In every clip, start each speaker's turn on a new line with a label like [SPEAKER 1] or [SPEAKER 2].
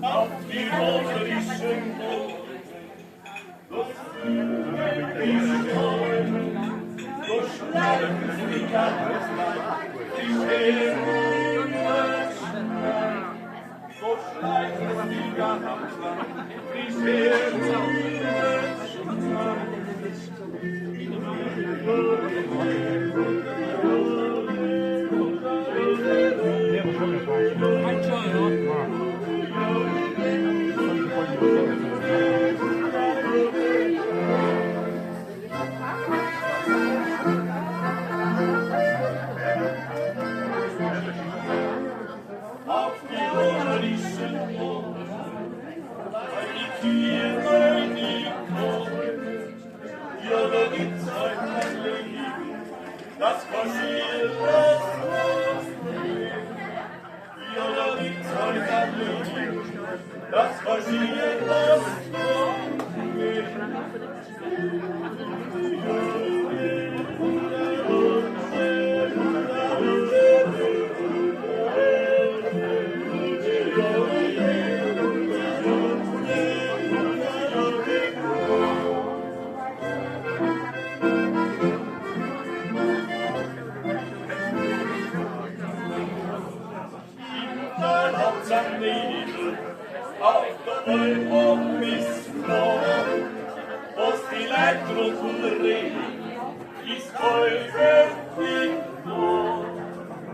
[SPEAKER 1] auf die motorischen Boden. Durchschlagen die Gartenland, die Schäfermenschen. Durchschlagen die Gartenland, die auf die motorischen Boden, weil die Tiere nicht kommen. Ja, da gibt's ein Leben, das passiert das Leben. Ja, da gibt's ein Leben, das passiert das auf der Welt und Missfrauen, was die Leute drunter reden, ist Teufel nicht wahr.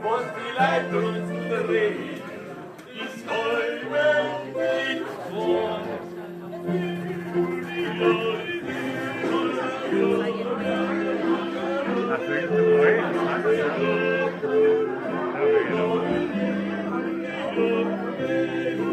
[SPEAKER 1] Was die Leute drunter reden, ist Teufel nicht wahr. Natürlich.